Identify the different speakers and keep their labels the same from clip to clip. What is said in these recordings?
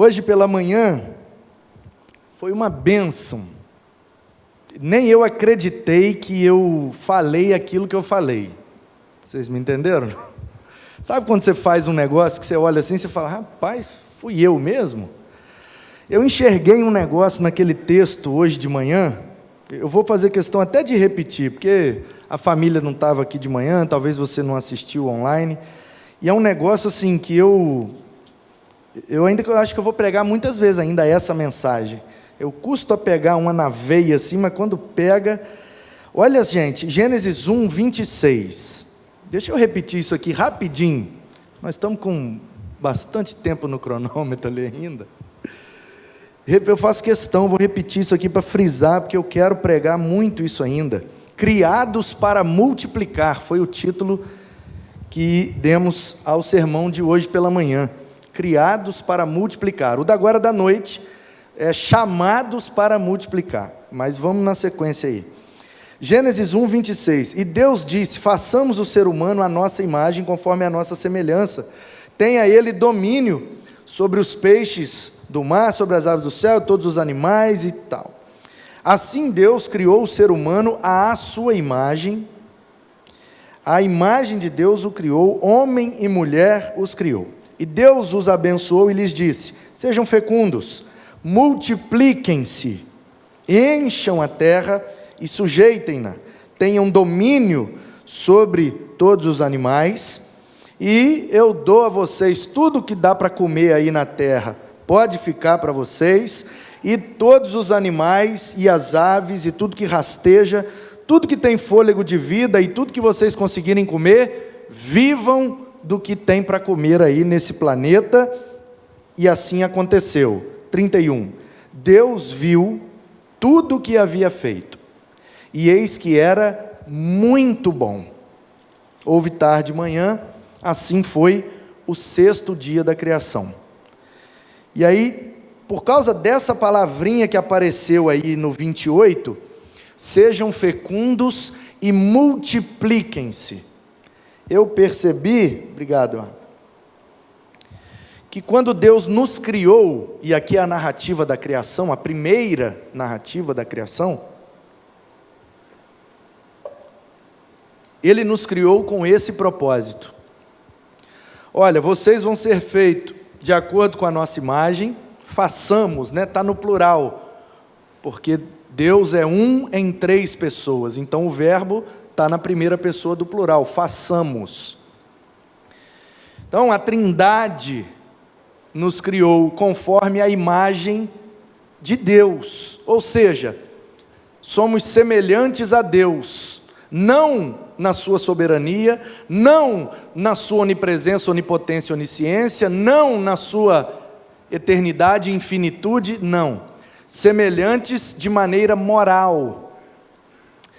Speaker 1: Hoje pela manhã foi uma bênção. Nem eu acreditei que eu falei aquilo que eu falei. Vocês me entenderam? Sabe quando você faz um negócio que você olha assim e você fala, rapaz, fui eu mesmo? Eu enxerguei um negócio naquele texto hoje de manhã. Eu vou fazer questão até de repetir, porque a família não estava aqui de manhã, talvez você não assistiu online. E é um negócio assim que eu acho que eu vou pregar muitas vezes ainda essa mensagem. Eu custo a pegar uma na veia assim, mas quando pega... Olha, gente, Gênesis 1, 26. Deixa eu repetir isso aqui rapidinho. Nós estamos com bastante tempo no cronômetro ali ainda. Eu faço questão, vou repetir isso aqui para frisar, porque eu quero pregar muito isso ainda. Criados para multiplicar, foi o título que demos ao sermão de hoje pela manhã. Criados para multiplicar. O da agora da noite é chamados para multiplicar. Mas vamos na sequência aí. Gênesis 1, 26. E Deus disse, façamos o ser humano à nossa imagem, conforme a nossa semelhança. Tenha ele domínio sobre os peixes do mar, sobre as aves do céu, todos os animais e tal. Assim Deus criou o ser humano à sua imagem. A imagem de Deus o criou, homem e mulher os criou. E Deus os abençoou e lhes disse, sejam fecundos, multipliquem-se, encham a terra e sujeitem-na, tenham domínio sobre todos os animais, e eu dou a vocês tudo que dá para comer aí na terra, pode ficar para vocês, e todos os animais e as aves e tudo que rasteja, tudo que tem fôlego de vida e tudo que vocês conseguirem comer, vivam do que tem para comer aí nesse planeta. E assim aconteceu. 31. Deus viu tudo o que havia feito, e eis que era muito bom. Houve tarde e manhã, assim foi o sexto dia da criação. E aí, por causa dessa palavrinha que apareceu aí no 28, sejam fecundos e multipliquem-se. Eu percebi, obrigado, que quando Deus nos criou, e aqui é a narrativa da criação, a primeira narrativa da criação, Ele nos criou com esse propósito. Olha, vocês vão ser feitos de acordo com a nossa imagem, façamos, né? Está no plural, porque Deus é um em três pessoas, então o verbo está na primeira pessoa do plural, façamos. Então a Trindade nos criou conforme a imagem de Deus, ou seja, somos semelhantes a Deus, não na sua soberania, não na sua onipresença, onipotência, onisciência, não na sua eternidade e infinitude, não. Semelhantes de maneira moral,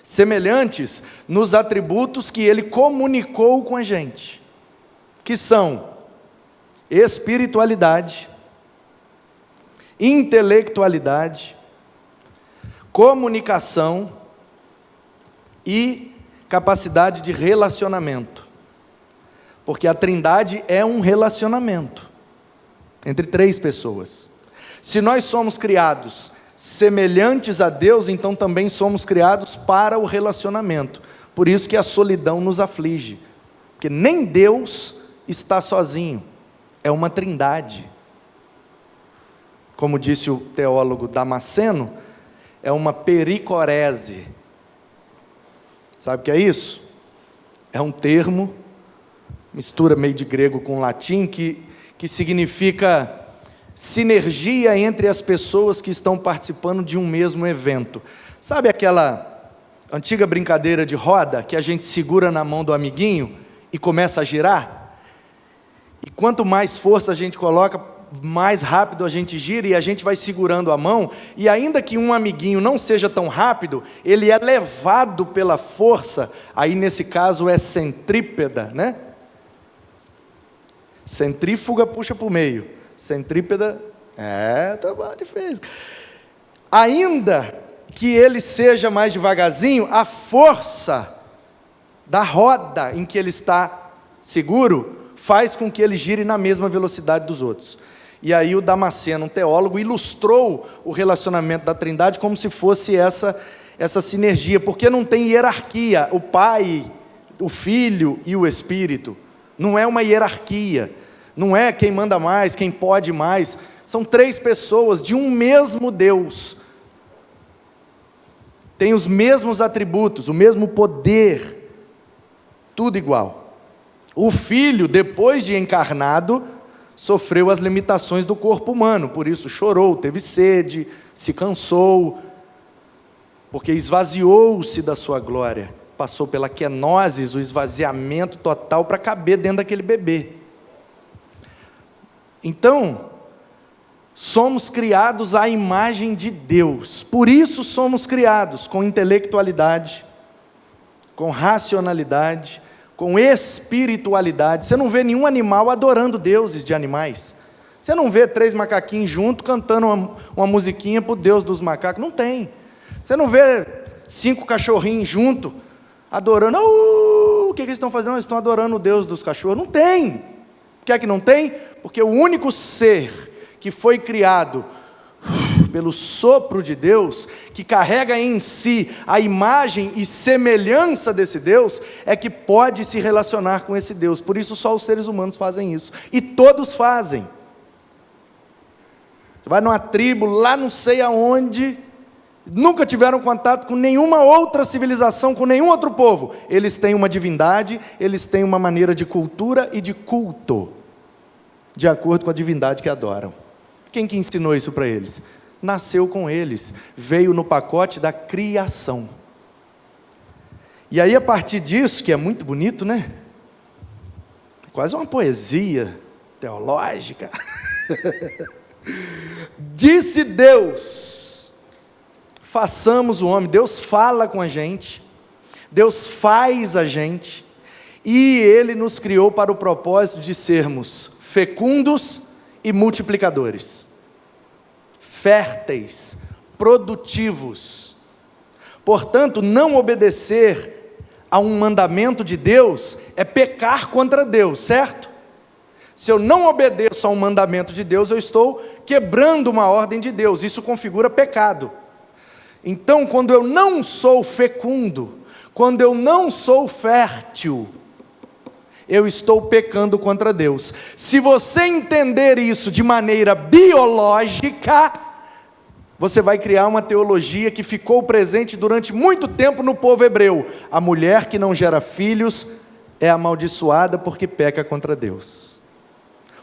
Speaker 1: semelhantes nos atributos que Ele comunicou com a gente, que são espiritualidade, intelectualidade, comunicação e capacidade de relacionamento, porque a Trindade é um relacionamento entre três pessoas. Se nós somos criados semelhantes a Deus, então também somos criados para o relacionamento. Por isso que a solidão nos aflige, porque nem Deus está sozinho, é uma trindade. Como disse o teólogo Damasceno, é uma pericorese. Sabe o que é isso? É um termo, mistura meio de grego com latim, que significa sinergia entre as pessoas que estão participando de um mesmo evento. Sabe aquela antiga brincadeira de roda, que a gente segura na mão do amiguinho e começa a girar? E quanto mais força a gente coloca, mais rápido a gente gira, e a gente vai segurando a mão, e ainda que um amiguinho não seja tão rápido, ele é levado pela força, aí nesse caso é centrípeda, né? Centrífuga puxa para o meio, centrípeda, tá bom de fez. Ainda que ele seja mais devagarzinho, a força da roda em que ele está seguro, faz com que ele gire na mesma velocidade dos outros. E aí o Damasceno, um teólogo, ilustrou o relacionamento da Trindade como se fosse essa sinergia, porque não tem hierarquia, o Pai, o Filho e o Espírito. Não é uma hierarquia, não é quem manda mais, quem pode mais. São três pessoas de um mesmo Deus. Tem os mesmos atributos, o mesmo poder, tudo igual. O Filho, depois de encarnado, sofreu as limitações do corpo humano, por isso chorou, teve sede, se cansou, porque esvaziou-se da sua glória, passou pela quenoses, o esvaziamento total para caber dentro daquele bebê. Então, somos criados à imagem de Deus, por isso somos criados com intelectualidade, com racionalidade, com espiritualidade. Você não vê nenhum animal adorando deuses de animais. Você não vê 3 macaquinhos juntos cantando uma musiquinha para o Deus dos macacos. Não tem. Você não vê 5 cachorrinhos juntos adorando. O que eles estão fazendo? Eles estão adorando o Deus dos cachorros. Não tem. Por que é que não tem? Porque o único ser que foi criado pelo sopro de Deus, que carrega em si a imagem e semelhança desse Deus, é que pode se relacionar com esse Deus. Por isso só os seres humanos fazem isso, e todos fazem. Você vai numa tribo, lá não sei aonde, nunca tiveram contato com nenhuma outra civilização, com nenhum outro povo. Eles têm uma divindade, eles têm uma maneira de cultura e de culto, de acordo com a divindade que adoram. Quem que ensinou isso para eles? Nasceu com eles, veio no pacote da criação. E aí, a partir disso, que é muito bonito, né? Quase uma poesia teológica. Disse Deus: façamos o homem. Deus fala com a gente, Deus faz a gente, e Ele nos criou para o propósito de sermos fecundos e multiplicadores, férteis, produtivos. Portanto, não obedecer a um mandamento de Deus é pecar contra Deus, certo? Se eu não obedeço a um mandamento de Deus, eu estou quebrando uma ordem de Deus, isso configura pecado. Então, quando eu não sou fecundo, quando eu não sou fértil, eu estou pecando contra Deus. Se você entender isso de maneira biológica, você vai criar uma teologia que ficou presente durante muito tempo no povo hebreu. A mulher que não gera filhos é amaldiçoada porque peca contra Deus.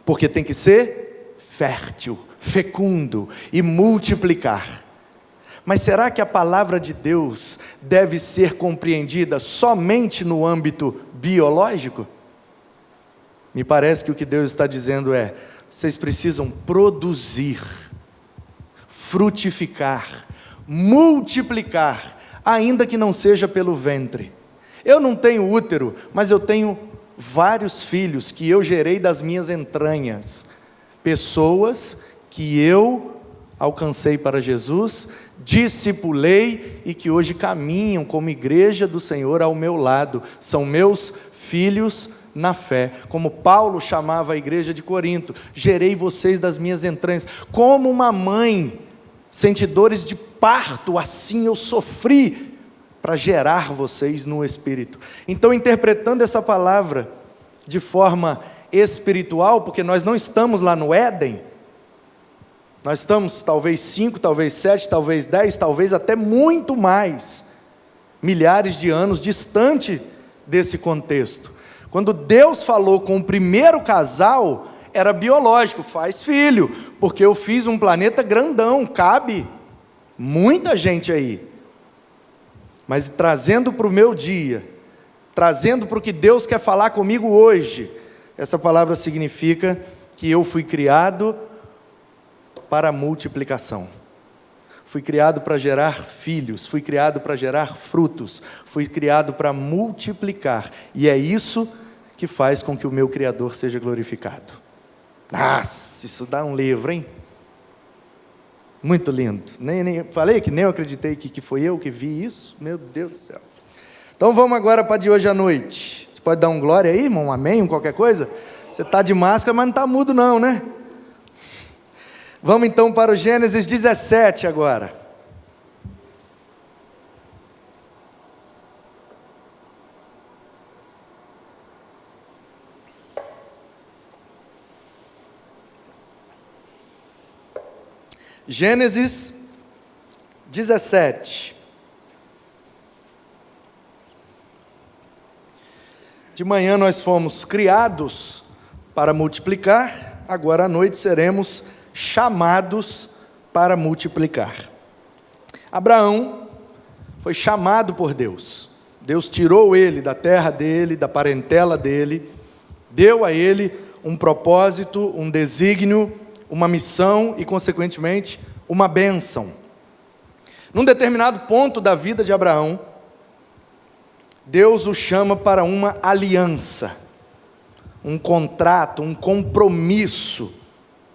Speaker 1: Porque tem que ser fértil, fecundo e multiplicar. Mas será que a palavra de Deus deve ser compreendida somente no âmbito biológico? Me parece que o que Deus está dizendo é: vocês precisam produzir, frutificar, multiplicar, ainda que não seja pelo ventre. Eu não tenho útero, mas eu tenho vários filhos que eu gerei das minhas entranhas, pessoas que eu alcancei para Jesus, discipulei e que hoje caminham como igreja do Senhor ao meu lado, são meus filhos na fé, como Paulo chamava a igreja de Corinto: gerei vocês das minhas entranhas. Como uma mãe sente dores de parto, assim eu sofri para gerar vocês no Espírito. Então, interpretando essa palavra de forma espiritual, porque nós não estamos lá no Éden, nós estamos talvez 5, talvez 7, talvez 10, talvez até muito mais, milhares de anos distante desse contexto. Quando Deus falou com o primeiro casal, era biológico: faz filho, porque eu fiz um planeta grandão, cabe muita gente aí. Mas trazendo para o meu dia, trazendo para o que Deus quer falar comigo hoje, essa palavra significa que eu fui criado para a multiplicação. Fui criado para gerar filhos, fui criado para gerar frutos, fui criado para multiplicar, e é isso que faz com que o meu Criador seja glorificado. Nossa, isso dá um livro, hein? Muito lindo. Falei que nem eu acreditei que foi eu que vi isso. Meu Deus do céu. Então vamos agora para de hoje à noite. Você pode dar um glória aí, irmão? Um amém, qualquer coisa? Você está de máscara, mas não está mudo não, né? Vamos então para o Gênesis 17 agora. Gênesis 17. De manhã nós fomos criados para multiplicar, agora à noite seremos chamados para multiplicar. Abraão foi chamado por Deus. Deus tirou ele da terra dele, da parentela dele, deu a ele um propósito, um desígnio, uma missão e, consequentemente, uma bênção. Num determinado ponto da vida de Abraão, Deus o chama para uma aliança, um contrato, um compromisso,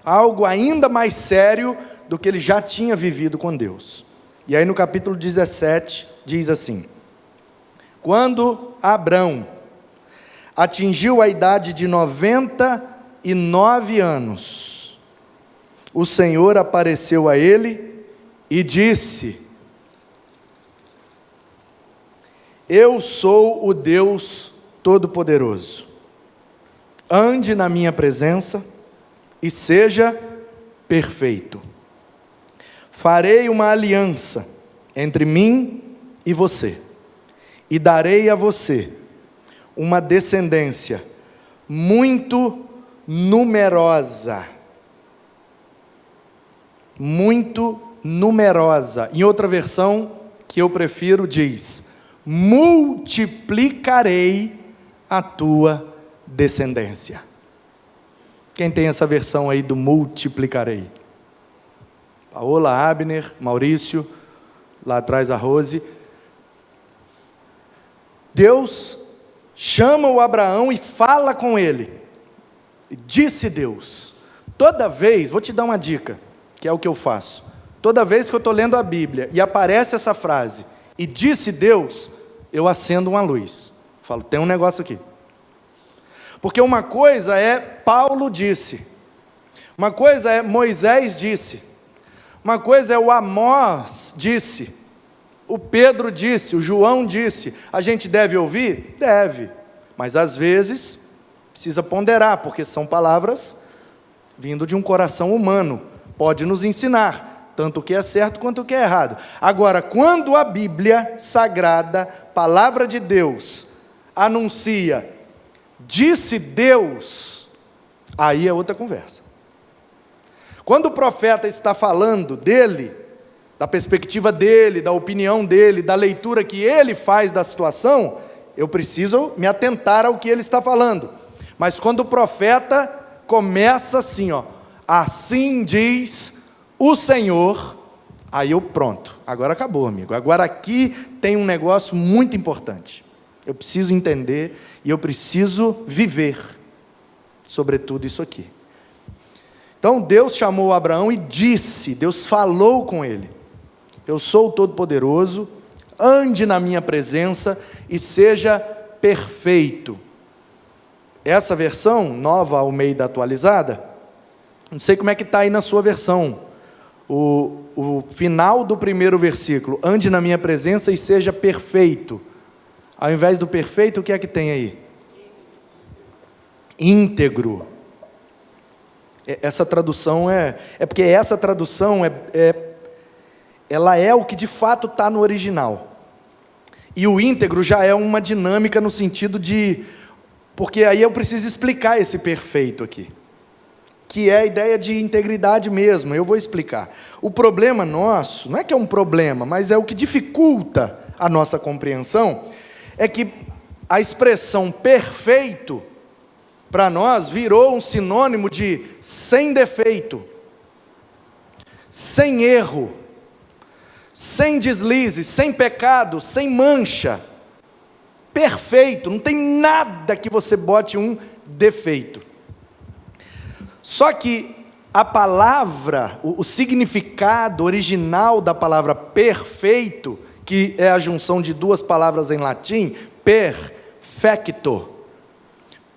Speaker 1: algo ainda mais sério do que ele já tinha vivido com Deus. E aí no capítulo 17 diz assim: quando Abrão atingiu a idade de 99 anos, o Senhor apareceu a ele e disse: eu sou o Deus Todo-Poderoso. Ande na minha presença e seja perfeito. Farei uma aliança entre mim e você, e darei a você uma descendência muito numerosa. Muito numerosa. Em outra versão que eu prefiro diz: multiplicarei a tua descendência. Quem tem essa versão aí do multiplicarei? Paola, Abner, Maurício, lá atrás a Rose. Deus chama o Abraão e fala com ele. Disse Deus. Toda vez, vou te dar uma dica, que é o que eu faço. Toda vez que eu estou lendo a Bíblia e aparece essa frase, e disse Deus, eu acendo uma luz. Falo, tem um negócio aqui. Porque uma coisa é Paulo disse, uma coisa é Moisés disse, uma coisa é o Amós disse, o Pedro disse, o João disse. A gente deve ouvir? Deve. Mas às vezes precisa ponderar, porque são palavras vindo de um coração humano. Pode nos ensinar, tanto o que é certo quanto o que é errado. Agora, quando a Bíblia Sagrada, Palavra de Deus, anuncia, disse Deus, aí é outra conversa. Quando o profeta está falando dele, da perspectiva dele, da opinião dele, da leitura que ele faz da situação, eu preciso me atentar ao que ele está falando. Mas quando o profeta começa assim, assim diz o Senhor, aí eu pronto, agora acabou, amigo. Agora aqui tem um negócio muito importante. Eu preciso entender e eu preciso viver, sobretudo isso aqui. Então Deus chamou Abraão e disse, Deus falou com ele: eu sou o Todo-Poderoso, ande na minha presença e seja perfeito. Essa versão, nova Almeida atualizada, não sei como é que está aí na sua versão, o final do primeiro versículo, ande na minha presença e seja perfeito. Ao invés do perfeito, o que é que tem aí? Íntegro. Essa tradução é porque essa tradução ela é o que de fato está no original. E o íntegro já é uma dinâmica no sentido de... Porque aí eu preciso explicar esse perfeito aqui, que é a ideia de integridade mesmo. Eu vou explicar. O problema nosso, não é que é um problema, mas é o que dificulta a nossa compreensão, é que a expressão perfeito, para nós, virou um sinônimo de sem defeito, sem erro, sem deslize, sem pecado, sem mancha, perfeito, não tem nada que você bote um defeito. Só que a palavra, o significado original da palavra perfeito, que é a junção de duas palavras em latim, perfecto.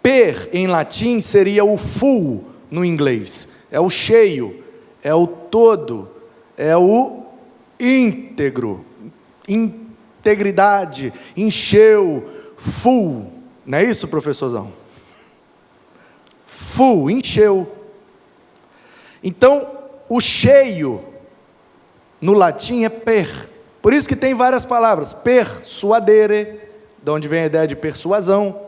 Speaker 1: Per, em latim, seria o full no inglês, é o cheio, é o todo, é o íntegro, integridade, encheu, full, não é isso, professorzão? Full, encheu. Então, o cheio, no latim, é per. Por isso que tem várias palavras. Persuadere, de onde vem a ideia de persuasão.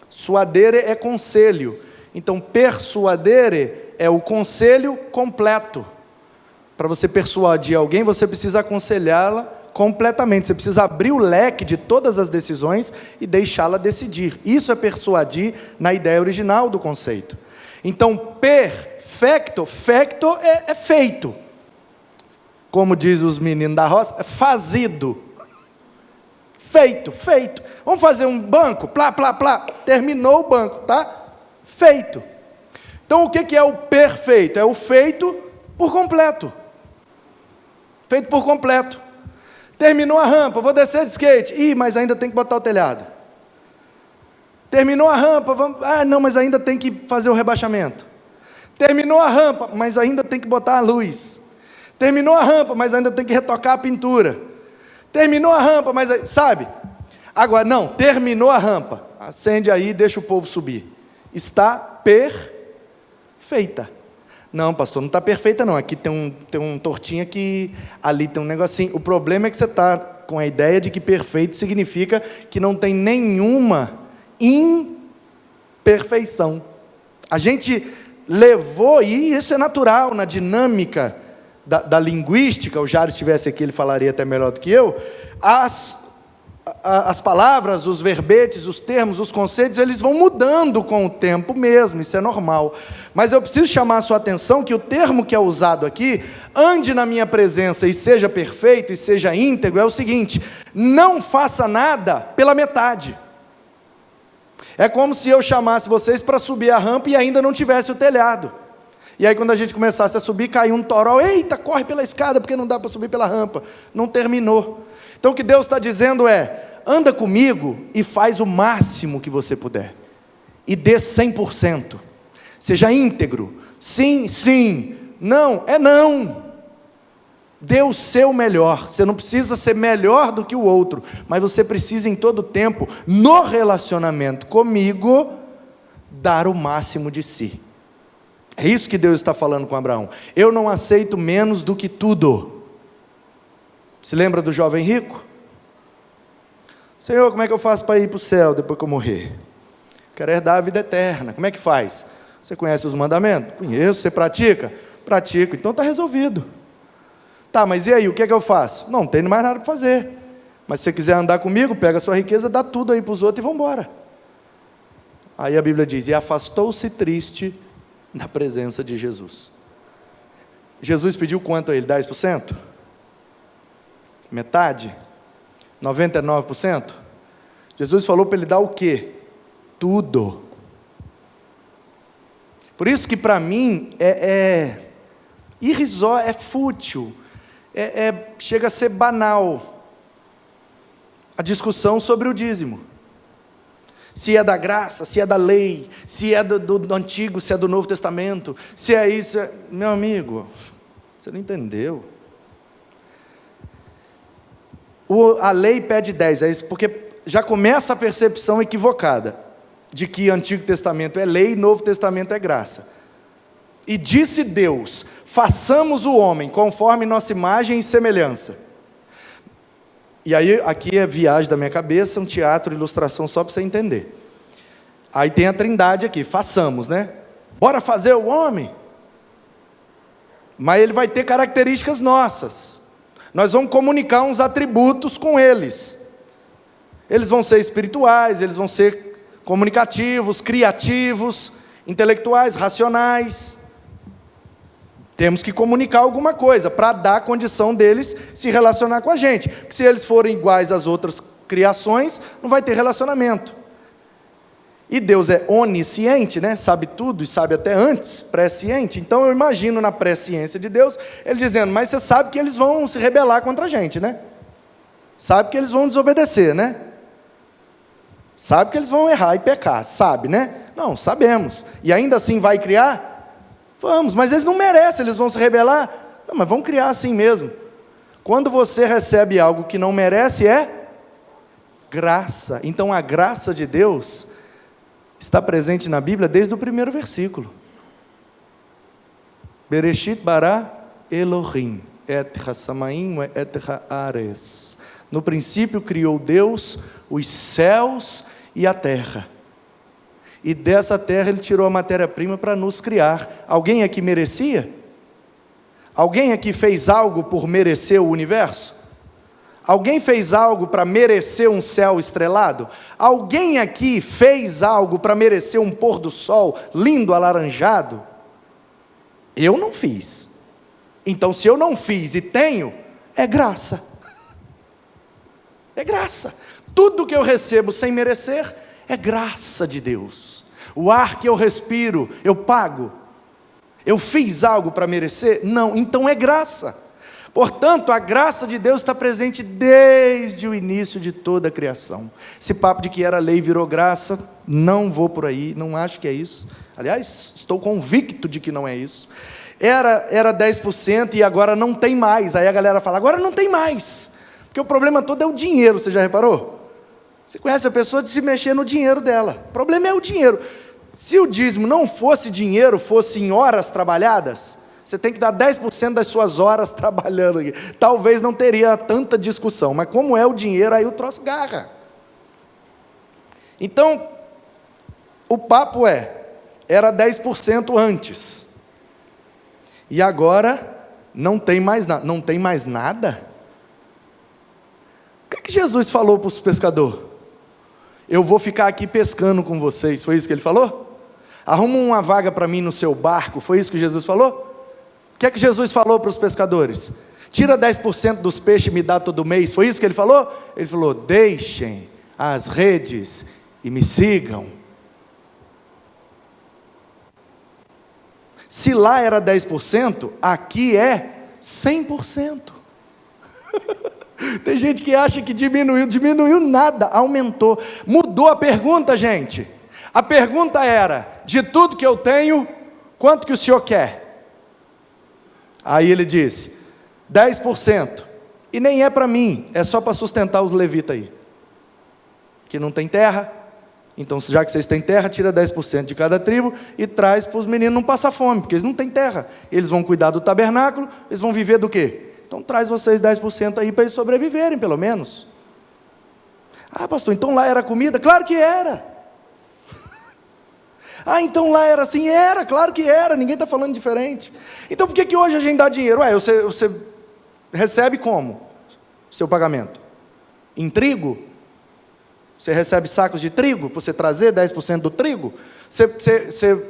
Speaker 1: Suadere é conselho. Então, persuadere é o conselho completo. Para você persuadir alguém, você precisa aconselhá-la completamente. Você precisa abrir o leque de todas as decisões e deixá-la decidir. Isso é persuadir na ideia original do conceito. Então, perfecto, fecto é feito. Como diz os meninos da roça, é fazido. Feito, feito. Vamos fazer um banco? Plá, plá, plá. Terminou o banco, tá? Feito. Então, o que é o perfeito? É o feito por completo. Feito por completo. Terminou a rampa, vou descer de skate. Ih, mas ainda tem que botar o telhado. Terminou a rampa, vamos... não, mas ainda tem que fazer o rebaixamento. Terminou a rampa, mas ainda tem que botar a luz. Terminou a rampa, mas ainda tem que retocar a pintura. Terminou a rampa, mas... Sabe? Agora, não, terminou a rampa. Acende aí e deixa o povo subir. Está perfeita. Não, pastor, não está perfeita não. Aqui tem um tortinho aqui, ali tem um negocinho. O problema é que você está com a ideia de que perfeito significa que não tem nenhuma imperfeição. A gente levou, e isso é natural na dinâmica da linguística, o Jairo estivesse aqui, ele falaria até melhor do que eu, as palavras, os verbetes, os termos, os conceitos, eles vão mudando com o tempo mesmo, isso é normal. Mas eu preciso chamar a sua atenção que o termo que é usado aqui, ande na minha presença e seja perfeito, e seja íntegro, é o seguinte: não faça nada pela metade. É como se eu chamasse vocês para subir a rampa e ainda não tivesse o telhado. E aí quando a gente começasse a subir, caiu um toró, eita, corre pela escada, porque não dá para subir pela rampa. Não terminou. Então o que Deus está dizendo é, anda comigo e faz o máximo que você puder. E dê 100%. Seja íntegro. Sim, sim. Não, é não. Dê o seu melhor. Você não precisa ser melhor do que o outro, mas você precisa em todo tempo, no relacionamento comigo, dar o máximo de si. É isso que Deus está falando com Abraão. Eu não aceito menos do que tudo. Se lembra do jovem rico? Senhor, como é que eu faço para ir para o céu depois que eu morrer? Quero herdar a vida eterna. Como é que faz? Você conhece os mandamentos? Conheço. Você pratica? Pratico. Então está resolvido. Tá, mas e aí, o que é que eu faço? Não tenho mais nada para fazer. Mas se você quiser andar comigo, pega a sua riqueza, dá tudo aí para os outros e vamos embora. Aí a Bíblia diz, e afastou-se triste da presença de Jesus. Jesus pediu quanto a ele? 10%? Metade? 99%? Jesus falou para ele dar o quê? Tudo. Por isso que para mim é irrisório, é fútil, chega a ser banal a discussão sobre o dízimo. Se é da graça, se é da lei, se é do Antigo, se é do Novo Testamento, se é isso, meu amigo, você não entendeu. A lei pede 10, é isso, porque já começa a percepção equivocada, de que Antigo Testamento é lei e Novo Testamento é graça. E disse Deus, façamos o homem conforme nossa imagem e semelhança. E aí, aqui é viagem da minha cabeça, um teatro, ilustração só para você entender. Aí tem a trindade aqui, façamos, né? Bora fazer o homem. Mas ele vai ter características nossas. Nós vamos comunicar uns atributos com eles. Eles vão ser espirituais, eles vão ser comunicativos, criativos, intelectuais, racionais. Temos que comunicar alguma coisa para dar a condição deles se relacionar com a gente. Porque se eles forem iguais às outras criações, não vai ter relacionamento. E Deus é onisciente, né? Sabe tudo e sabe até antes, presciente. Então eu imagino na presciência de Deus, Ele dizendo, mas você sabe que eles vão se rebelar contra a gente, né? Sabe que eles vão desobedecer, né? Sabe que eles vão errar e pecar, sabe, né? Não, sabemos. E ainda assim vai criar? Vamos, mas eles não merecem, eles vão se rebelar? Não, mas vamos criar assim mesmo. Quando você recebe algo que não merece, é graça. Então a graça de Deus está presente na Bíblia desde o primeiro versículo. Bereshit bara Elohim, et ha-samaim et ha-ares. No princípio criou Deus os céus e a terra. E dessa terra Ele tirou a matéria-prima para nos criar. Alguém aqui merecia? Alguém aqui fez algo por merecer o universo? Alguém fez algo para merecer um céu estrelado? Alguém aqui fez algo para merecer um pôr do sol lindo, alaranjado? Eu não fiz. Então, se eu não fiz e tenho, é graça. É graça. Tudo que eu recebo sem merecer é graça de Deus. O ar que eu respiro, eu pago. Eu fiz algo para merecer? Não, então é graça. Portanto, a graça de Deus está presente desde o início de toda a criação. Esse papo de que era lei virou graça, não vou por aí, não acho que é isso. Aliás, estou convicto de que não é isso. Era 10% e agora não tem mais. Aí a galera fala, agora não tem mais. Porque o problema todo é o dinheiro, você já reparou? Você conhece a pessoa de se mexer no dinheiro dela. O problema é o dinheiro. Se o dízimo não fosse dinheiro, fosse em horas trabalhadas, você tem que dar 10% das suas horas trabalhando aqui. Talvez não teria tanta discussão, mas como é o dinheiro, aí o troço garra. Então, o papo era 10% antes. E agora, não tem mais nada. Não tem mais nada? O que Jesus falou para os pescadores? Eu vou ficar aqui pescando com vocês, foi isso que Ele falou? Arruma uma vaga para mim no seu barco, foi isso que Jesus falou? O que Jesus falou para os pescadores? Tira 10% dos peixes e me dá todo mês, foi isso que Ele falou? Ele falou, deixem as redes e me sigam. Se lá era 10%, aqui é 100%. Tem gente que acha que diminuiu nada, aumentou. Mudou a pergunta, gente. A pergunta era, de tudo que eu tenho, quanto que o senhor quer? Aí ele disse, 10%. E nem é para mim, é só para sustentar os levitas aí. Que não tem terra. Então, já que vocês têm terra, tira 10% de cada tribo e traz para os meninos não passar fome, porque eles não têm terra. Eles vão cuidar do tabernáculo, eles vão viver do quê? Então traz vocês 10% aí para eles sobreviverem, pelo menos. Ah, pastor, então lá era comida? Claro que era. Ah, então lá era assim? Era, claro que era, ninguém está falando diferente. Então por que hoje a gente dá dinheiro? Você recebe como? Seu pagamento? Em trigo? Você recebe sacos de trigo para você trazer 10% do trigo? Você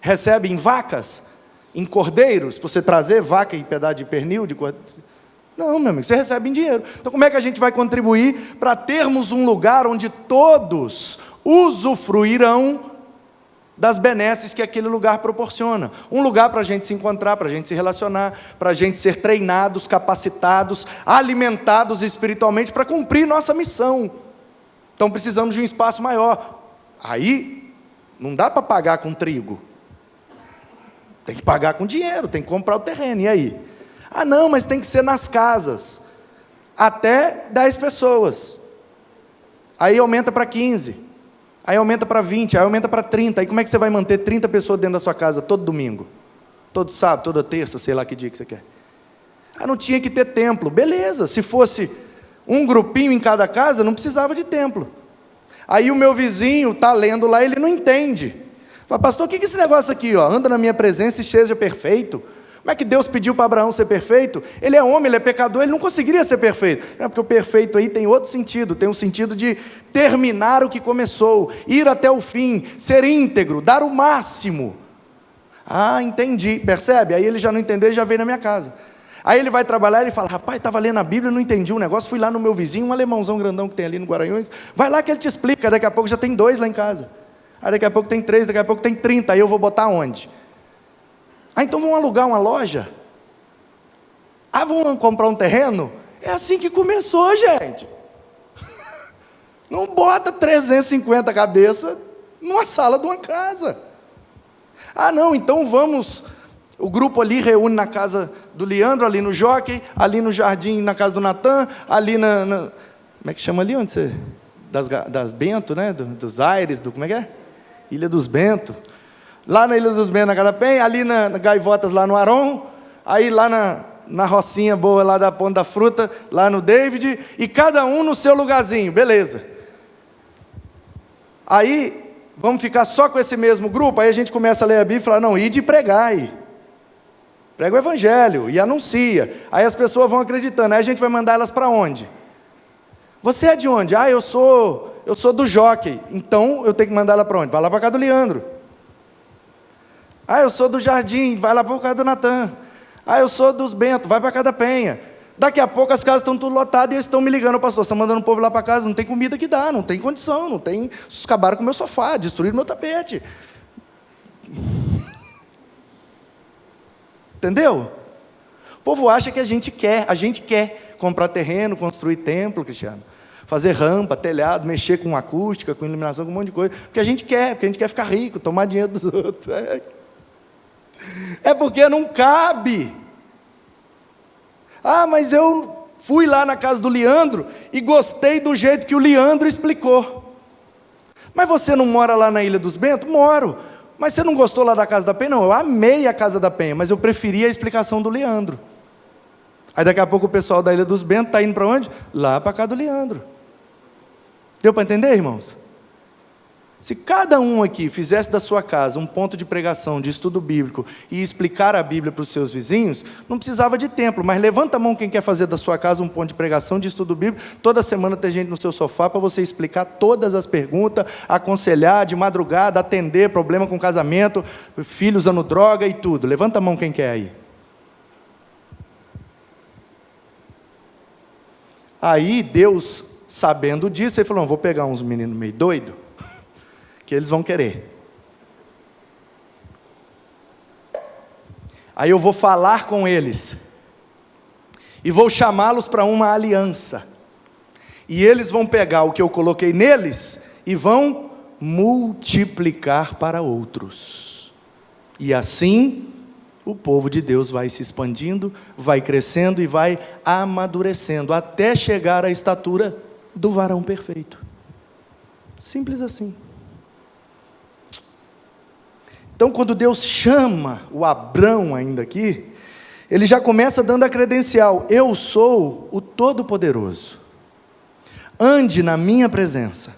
Speaker 1: recebe em vacas? Em cordeiros, para você trazer vaca e pedaço de pernil, de cordeiro? Não, meu amigo, você recebe em dinheiro. Então como é que a gente vai contribuir para termos um lugar onde todos usufruirão das benesses que aquele lugar proporciona? Um lugar para a gente se encontrar, para a gente se relacionar, para a gente ser treinados, capacitados, alimentados espiritualmente para cumprir nossa missão. Então precisamos de um espaço maior. Aí, não dá para pagar com trigo. Tem que pagar com dinheiro, tem que comprar o terreno, e aí? Ah não, mas tem que ser nas casas, até 10 pessoas, aí aumenta para 15, aí aumenta para 20, aí aumenta para 30, aí como é que você vai manter 30 pessoas dentro da sua casa, todo domingo, todo sábado, toda terça, sei lá que dia que você quer? Ah, não tinha que ter templo, beleza, se fosse um grupinho em cada casa, não precisava de templo. Aí o meu vizinho está lendo lá, ele não entende. Fala, pastor, o que é esse negócio aqui? Anda na minha presença e seja perfeito. Como é que Deus pediu para Abraão ser perfeito? Ele é homem, ele é pecador, ele não conseguiria ser perfeito. Não, porque o perfeito aí tem outro sentido, tem um sentido de terminar o que começou, ir até o fim, ser íntegro, dar o máximo. Ah, entendi, percebe? Aí ele já não entendeu, ele já veio na minha casa. Aí ele vai trabalhar e ele fala, rapaz, estava lendo a Bíblia, não entendi um negócio, fui lá no meu vizinho, um alemãozão grandão que tem ali no Guaranhões, vai lá que ele te explica, daqui a pouco já tem 2 lá em casa. Aí daqui a pouco tem 3, daqui a pouco tem 30, aí eu vou botar onde? Ah, então vão alugar uma loja? Ah, vão comprar um terreno? É assim que começou, gente. Não bota 350 cabeças numa sala de uma casa. Ah não, então vamos O grupo ali reúne na casa do Leandro, ali no Jockey, ali no jardim, na casa do Natan, ali como é que chama ali onde você... Das Bento, né? Dos Aires, como é que é? Ilha dos Bento. Lá na Ilha dos Bento, na casa da Penha, ali na Gaivotas, lá no Aron, aí lá na Rocinha boa, lá da Ponta da Fruta, lá no David, e cada um no seu lugarzinho, beleza. Aí, vamos ficar só com esse mesmo grupo, aí a gente começa a ler a Bíblia e fala, não, ide pregar aí. Prega o Evangelho e anuncia. Aí as pessoas vão acreditando, aí a gente vai mandar elas para onde? Você é de onde? Ah, eu sou do Jockey. Então, eu tenho que mandar ela para onde? Vai lá para casa do Leandro. Ah, eu sou do Jardim. Vai lá para casa do Natan. Ah, eu sou dos Bento. Vai para casa da Penha. Daqui a pouco as casas estão tudo lotadas e eles estão me ligando. Pastor, você está mandando o povo lá para casa. Não tem comida que dá, não tem condição. Não tem... Acabaram com o meu sofá, destruíram meu tapete. Entendeu? O povo acha que a gente quer comprar terreno, construir templo, Cristiano. Fazer rampa, telhado, mexer com acústica, com iluminação, com um monte de coisa. Porque a gente quer ficar rico, tomar dinheiro dos outros. É porque não cabe. Ah, mas eu fui lá na casa do Leandro e gostei do jeito que o Leandro explicou. Mas você não mora lá na Ilha dos Bentos? Moro. Mas você não gostou lá da casa da Penha? Não, eu amei a casa da Penha, mas eu preferi a explicação do Leandro. Aí daqui a pouco o pessoal da Ilha dos Bentos está indo para onde? Lá para a casa do Leandro. Deu para entender, irmãos? Se cada um aqui fizesse da sua casa um ponto de pregação, de estudo bíblico, e explicar a Bíblia para os seus vizinhos, não precisava de templo, mas levanta a mão quem quer fazer da sua casa um ponto de pregação, de estudo bíblico, toda semana tem gente no seu sofá para você explicar todas as perguntas, aconselhar de madrugada, atender problema com casamento, filho usando droga e tudo. Levanta a mão quem quer aí. Aí Deus, sabendo disso, ele falou, vou pegar uns meninos meio doidos, que eles vão querer. Aí eu vou falar com eles, e vou chamá-los para uma aliança, e eles vão pegar o que eu coloquei neles, e vão multiplicar para outros, e assim, o povo de Deus vai se expandindo, vai crescendo e vai amadurecendo, até chegar à estatura do varão perfeito. Simples assim. Então, quando Deus chama o Abrão ainda aqui, ele já começa dando a credencial: eu sou o Todo-Poderoso. Ande na minha presença,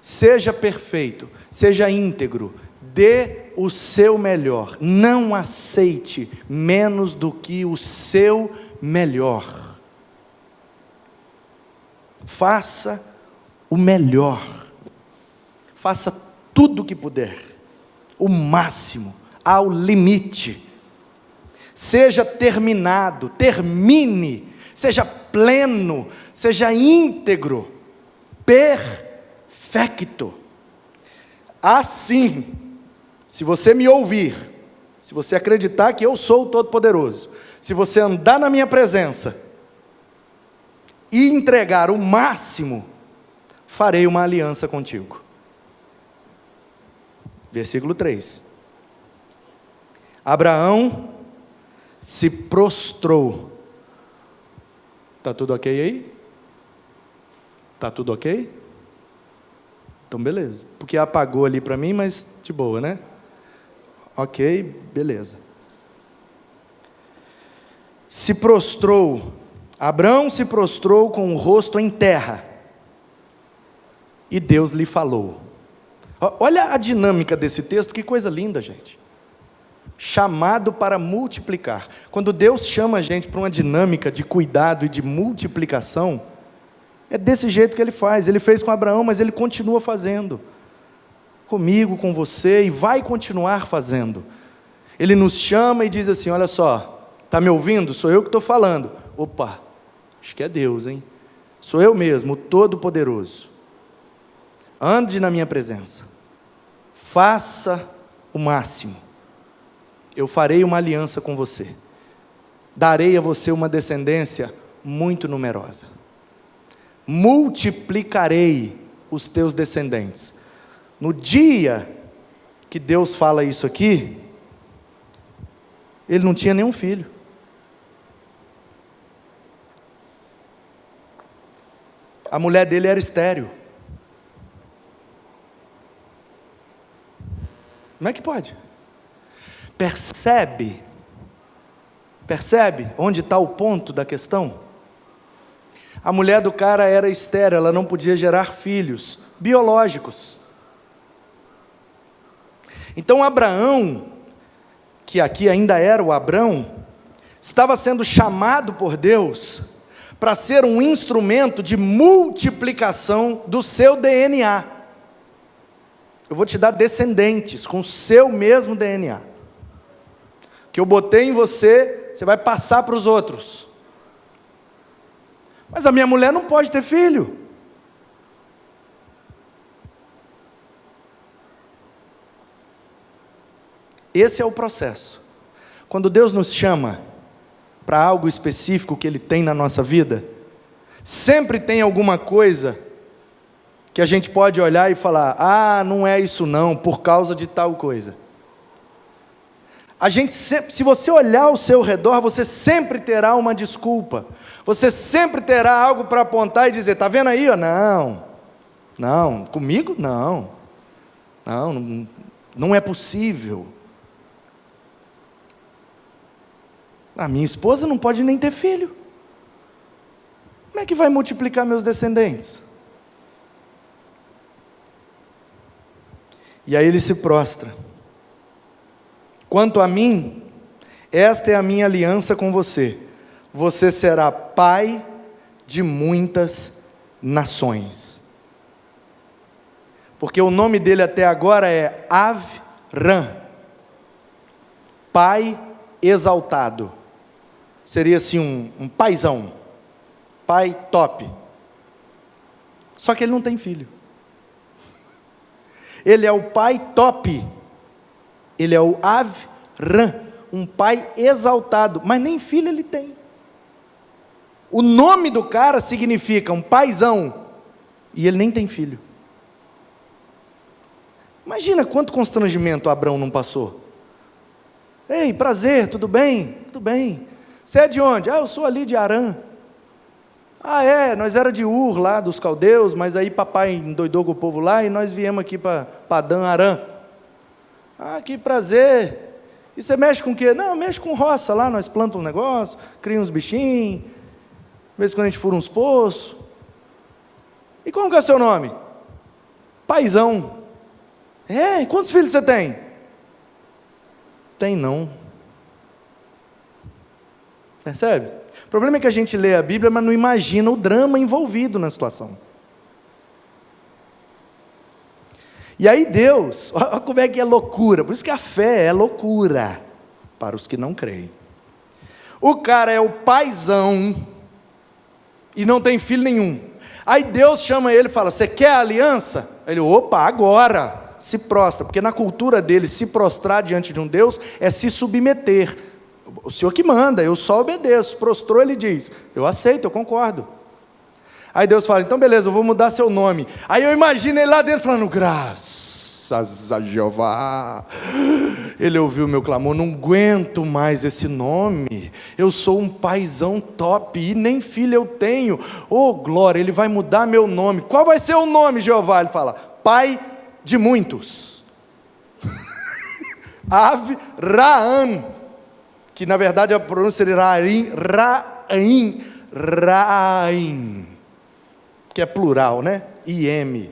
Speaker 1: seja perfeito, seja íntegro, dê o seu melhor, não aceite menos do que o seu melhor. Faça o melhor, faça tudo o que puder, o máximo, ao limite. Seja terminado, termine, seja pleno, seja íntegro, perfecto. Assim, se você me ouvir, se você acreditar que eu sou o Todo-Poderoso, se você andar na minha presença e entregar o máximo, farei uma aliança contigo. Versículo 3. Abraão se prostrou. Está tudo ok aí? Está tudo ok? Então beleza. Porque apagou ali para mim, mas de boa, né? Ok, beleza. Se prostrou. Abraão se prostrou com o rosto em terra. E Deus lhe falou. Olha a dinâmica desse texto, que coisa linda, gente. Chamado para multiplicar. Quando Deus chama a gente para uma dinâmica de cuidado e de multiplicação, é desse jeito que Ele faz. Ele fez com Abraão, mas Ele continua fazendo. Comigo, com você, e vai continuar fazendo. Ele nos chama e diz assim: olha só, está me ouvindo? Sou eu que estou falando. Opa, acho que é Deus, hein? Sou eu mesmo, o Todo-Poderoso. Ande na minha presença, faça o máximo, eu farei uma aliança com você, darei a você uma descendência muito numerosa, multiplicarei os teus descendentes. No dia que Deus fala isso aqui, Ele não tinha nenhum filho. A mulher dele era estéril. Como é que pode? Percebe onde está o ponto da questão? A mulher do cara era estéril, ela não podia gerar filhos biológicos. Então Abraão, que aqui ainda era o Abrão, estava sendo chamado por Deus para ser um instrumento de multiplicação do seu DNA. Eu vou te dar descendentes com o seu mesmo DNA. Que eu botei em você, você vai passar para os outros. Mas a minha mulher não pode ter filho. Esse é o processo. Quando Deus nos chama para algo específico que Ele tem na nossa vida, sempre tem alguma coisa que a gente pode olhar e falar: ah, não é isso não, por causa de tal coisa. A gente sempre, se você olhar ao seu redor, você sempre terá uma desculpa. Você sempre terá algo para apontar e dizer: está vendo aí? Não, comigo não. Não é possível. A minha esposa não pode nem ter filho. Como é que vai multiplicar meus descendentes? E aí ele se prostra. Quanto a mim, esta é a minha aliança com você. Você será pai de muitas nações. Porque o nome dele até agora é Avram, pai exaltado. Seria assim um paizão, pai top. Só que ele não tem filho. Ele é o pai top. Ele é o Avram, um pai exaltado, mas nem filho ele tem. O nome do cara significa um paizão, e ele nem tem filho. Imagina quanto constrangimento Abrão não passou. Ei, prazer, tudo bem? Tudo bem. Você é de onde? Ah, eu sou ali de Arã. Ah, é, nós era de Ur, lá dos caldeus, mas aí papai endoidou com o povo lá, e nós viemos aqui para Padã Arã. Ah, que prazer. E você mexe com o quê? Não, eu mexo com roça lá, nós plantamos um negócio, criamos uns bichinhos, de vez em quando a gente fura uns poços. E como que é o seu nome? Paizão. É, quantos filhos você tem? Tem não. Percebe? O problema é que a gente lê a Bíblia, mas não imagina o drama envolvido na situação. E aí Deus, olha como é que é loucura, por isso que a fé é loucura, para os que não creem. O cara é o paizão, e não tem filho nenhum. Aí Deus chama ele e fala: você quer a aliança? Ele: opa, agora, se prostra, porque na cultura dele, se prostrar diante de um Deus, é se submeter. O Senhor que manda, eu só obedeço. Prostrou, ele diz: eu aceito, eu concordo. Aí Deus fala: então beleza, eu vou mudar seu nome. Aí eu imagino ele lá dentro falando: graças a Jeová, ele ouviu o meu clamor, não aguento mais esse nome, eu sou um paizão top, e nem filho eu tenho, oh glória, ele vai mudar meu nome. Qual vai ser o nome, Jeová? Ele fala: pai de muitos. Avraham, que na verdade a pronúncia seria Raim, que é plural, né? IM.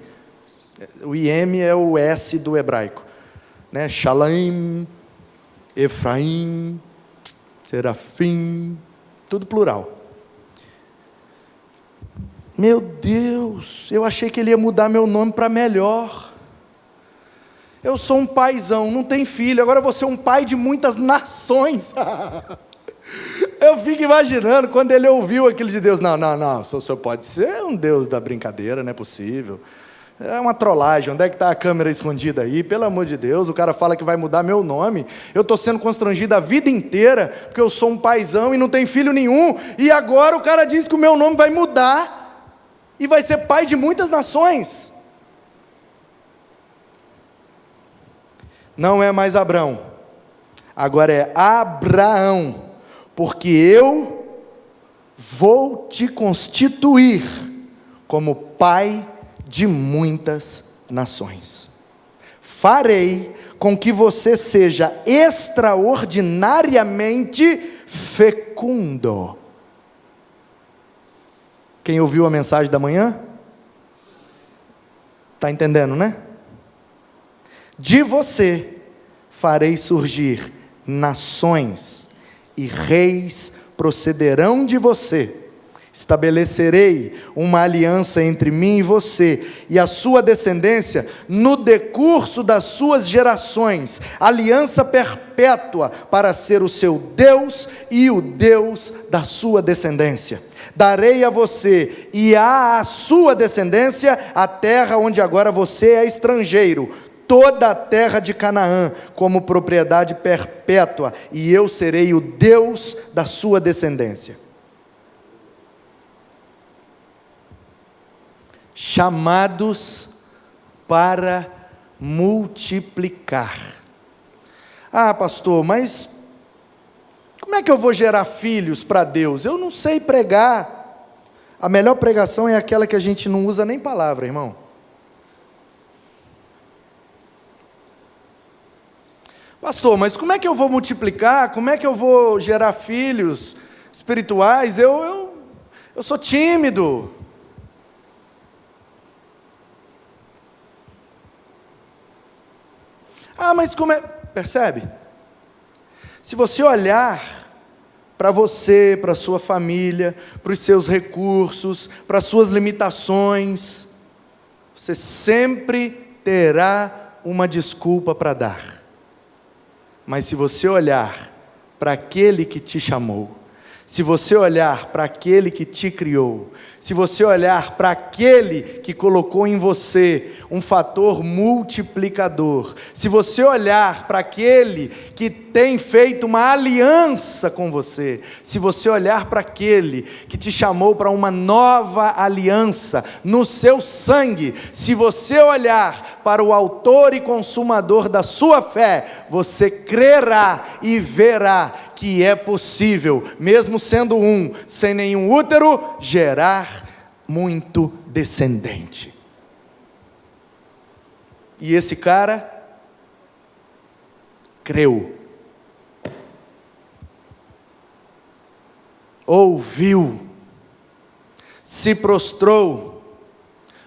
Speaker 1: O IM é o S do hebraico, né? Shalem, Efraim, Serafim, tudo plural. Meu Deus, eu achei que ele ia mudar meu nome para melhor. Eu sou um paizão, não tem filho, agora eu vou ser um pai de muitas nações. Eu fico imaginando quando ele ouviu aquilo de Deus: não, o senhor pode ser um Deus da brincadeira, não é possível. É uma trollagem, onde é que está a câmera escondida aí? Pelo amor de Deus, o cara fala que vai mudar meu nome. Eu estou sendo constrangido a vida inteira, porque eu sou um paizão e não tenho filho nenhum, e agora o cara diz que o meu nome vai mudar, e vai ser pai de muitas nações. Não é mais Abrão. Agora é Abraão, porque eu vou te constituir como pai de muitas nações. Farei com que você seja extraordinariamente fecundo. Quem ouviu a mensagem da manhã? Está entendendo, né? De você farei surgir nações, e reis procederão de você. Estabelecerei uma aliança entre mim e você, e a sua descendência, no decurso das suas gerações, aliança perpétua, para ser o seu Deus e o Deus da sua descendência. Darei a você e à sua descendência a terra onde agora você é estrangeiro, toda a terra de Canaã, como propriedade perpétua, e eu serei o Deus da sua descendência. Chamados para multiplicar. Ah, pastor, mas como é que eu vou gerar filhos para Deus? Eu não sei pregar. A melhor pregação é aquela que a gente não usa nem palavra, irmão. Pastor, mas como é que eu vou multiplicar? Como é que eu vou gerar filhos espirituais? Eu sou tímido. Ah, mas como é? Percebe? Se você olhar para você, para a sua família, para os seus recursos, para as suas limitações, você sempre terá uma desculpa para dar. Mas se você olhar para aquele que te chamou, se você olhar para aquele que te criou, se você olhar para aquele que colocou em você um fator multiplicador, se você olhar para aquele que tem feito uma aliança com você, se você olhar para aquele que te chamou para uma nova aliança no seu sangue, se você olhar para o autor e consumador da sua fé, você crerá e verá que é possível, mesmo sendo um, sem nenhum útero, gerar muito descendente. E esse cara creu, ouviu, se prostrou,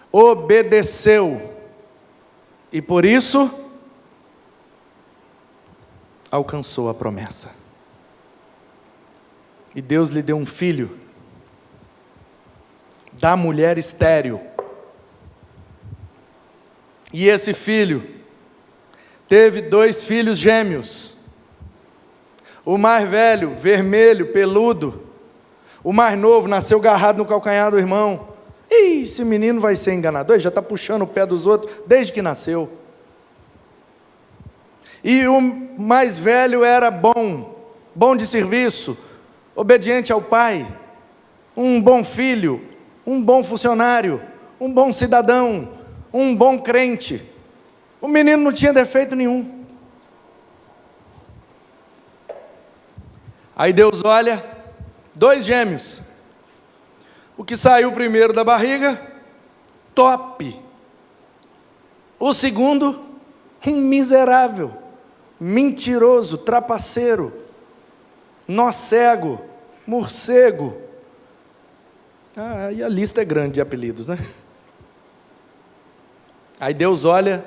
Speaker 1: obedeceu, e por isso alcançou a promessa. E Deus lhe deu um filho, da mulher estéril. E esse filho teve 2 filhos gêmeos. O mais velho, vermelho, peludo. O mais novo nasceu agarrado no calcanhar do irmão. Ih, esse menino vai ser enganador, ele já está puxando o pé dos outros desde que nasceu. E o mais velho era bom de serviço, obediente ao pai, um bom filho, um bom funcionário, um bom cidadão, um bom crente. O menino não tinha defeito nenhum. Aí Deus olha, 2 gêmeos. O que saiu primeiro da barriga, top. O segundo, um miserável, mentiroso, trapaceiro, nó cego, morcego. Ah, e a lista é grande de apelidos, né? Aí Deus olha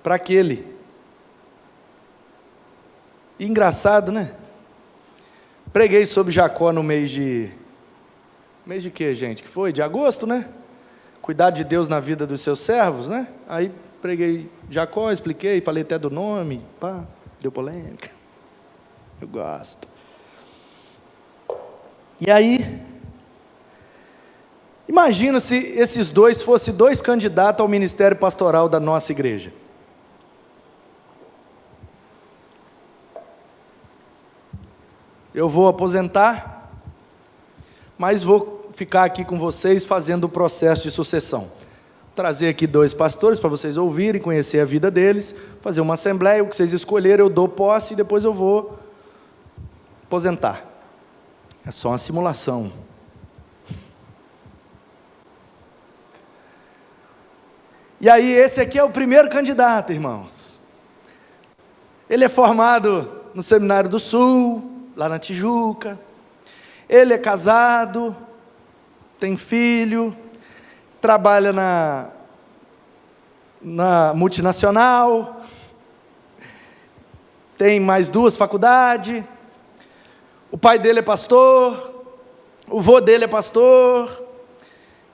Speaker 1: para aquele. E engraçado, né? Preguei sobre Jacó no mês de quê, gente? Que foi? De agosto, né? Cuidar de Deus na vida dos seus servos, né? Aí preguei Jacó, expliquei, falei até do nome, pá, deu polêmica. Eu gosto. E aí, imagina se esses 2 fossem 2 candidatos ao ministério pastoral da nossa igreja. Eu vou aposentar, mas vou ficar aqui com vocês fazendo o processo de sucessão. trazer aqui 2 pastores para vocês ouvirem, conhecer a vida deles, fazer uma assembleia, o que vocês escolherem eu dou posse e depois eu vou aposentar. É só uma simulação. E aí esse aqui é o primeiro candidato, irmãos. Ele é formado no Seminário do Sul, lá na Tijuca. Ele é casado, tem filho, trabalha na multinacional, tem mais 2 faculdades, o pai dele é pastor, o vô dele é pastor,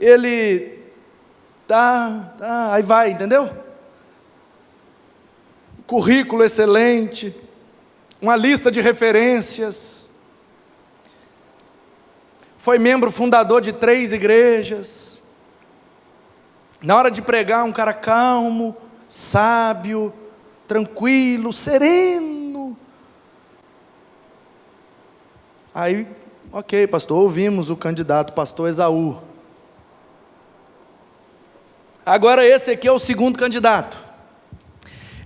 Speaker 1: ele aí vai, entendeu? Currículo excelente, uma lista de referências, foi membro fundador de 3 igrejas, na hora de pregar, um cara calmo, sábio, tranquilo, sereno. Aí, ok, pastor, ouvimos o candidato pastor Esaú. Agora esse aqui é o segundo candidato.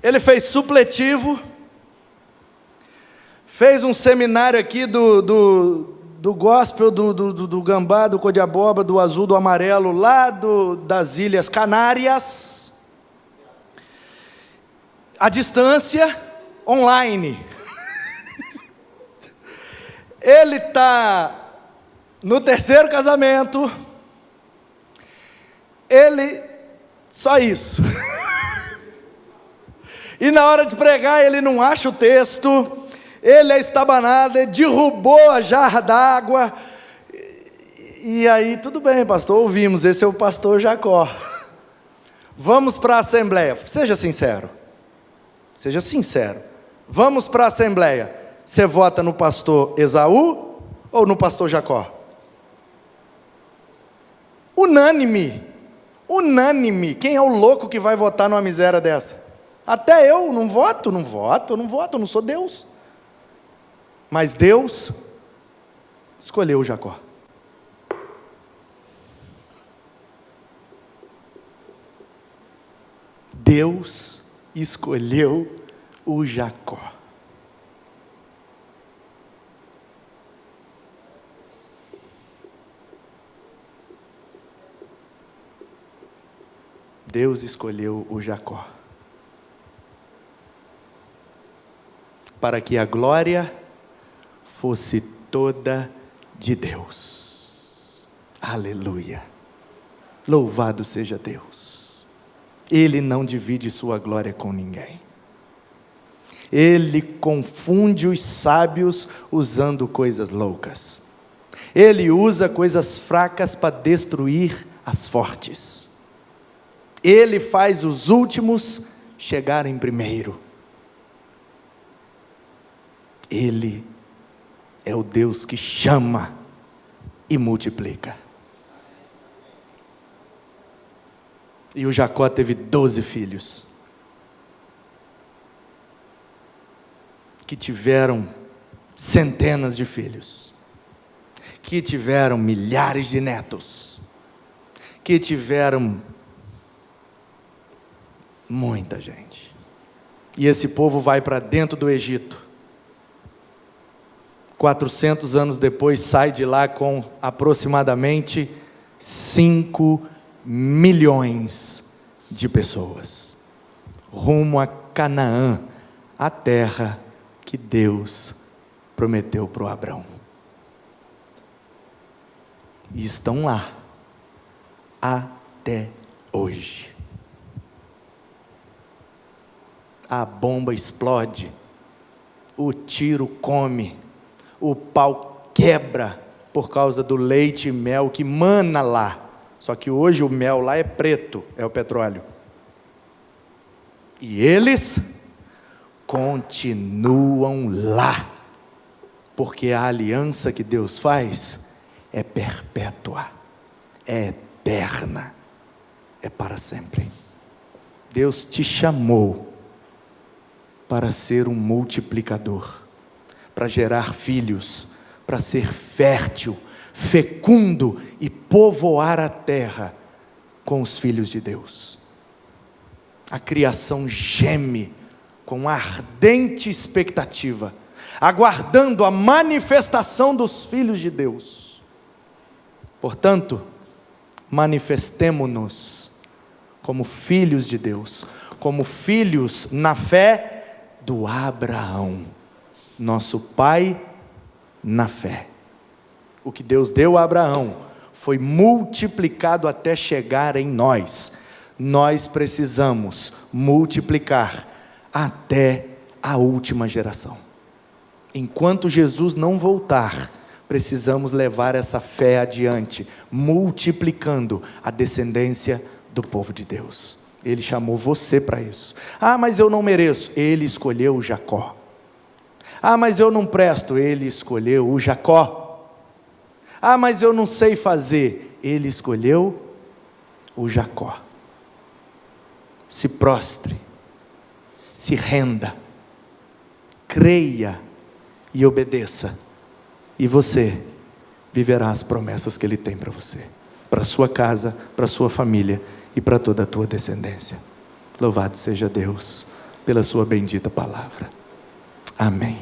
Speaker 1: Ele fez supletivo, fez um seminário aqui do gospel, do gambá, do codiaboba, do azul, do amarelo, lá das Ilhas Canárias, à distância, online. Ele está no 3º casamento, só isso. E na hora de pregar ele não acha o texto, ele é estabanado, ele derrubou a jarra d'água, e aí tudo bem pastor, ouvimos, esse é o pastor Jacó, vamos para a assembleia, seja sincero, vamos para a assembleia, você vota no pastor Esaú, ou no pastor Jacó? Unânime, quem é o louco que vai votar numa miséria dessa? Até eu não voto, eu não sou Deus. Mas Deus escolheu Jacó. Deus escolheu o Jacó. Deus escolheu o Jacó. Para que a glória fosse toda de Deus. Aleluia. Louvado seja Deus. Ele não divide sua glória com ninguém. Ele confunde os sábios usando coisas loucas. Ele usa coisas fracas para destruir as fortes. Ele faz os últimos chegarem primeiro. Ele é o Deus que chama e multiplica. E o Jacó teve 12 filhos, que tiveram centenas de filhos, que tiveram milhares de netos, que tiveram muita gente. E esse povo vai para dentro do Egito. 400 anos depois, sai de lá com aproximadamente 5 milhões de pessoas, rumo a Canaã, a terra que Deus prometeu para o Abrão. E estão lá, até hoje. A bomba explode, o tiro come, o pau quebra por causa do leite e mel que mana lá. Só que hoje o mel lá é preto, é o petróleo. E eles continuam lá, porque a aliança que Deus faz é perpétua, é eterna, é para sempre. Deus te chamou para ser um multiplicador, para gerar filhos, para ser fértil, fecundo e povoar a terra com os filhos de Deus. A criação geme com ardente expectativa, aguardando a manifestação dos filhos de Deus. Portanto, manifestemo-nos como filhos de Deus, como filhos na fé do Abraão, nosso pai na fé. O que Deus deu a Abraão foi multiplicado até chegar em nós. Nós precisamos multiplicar até a última geração. Enquanto Jesus não voltar, precisamos levar essa fé adiante, multiplicando a descendência do povo de Deus. Ele chamou você para isso. Ah, mas eu não mereço. Ele escolheu o Jacó. Ah, mas eu não presto. Ele escolheu o Jacó. Ah, mas eu não sei fazer. Ele escolheu o Jacó. Se prostre, se renda, creia e obedeça, e você viverá as promessas que Ele tem para você, para a sua casa, para a sua família e para toda a tua descendência. Louvado seja Deus pela sua bendita palavra. Amém.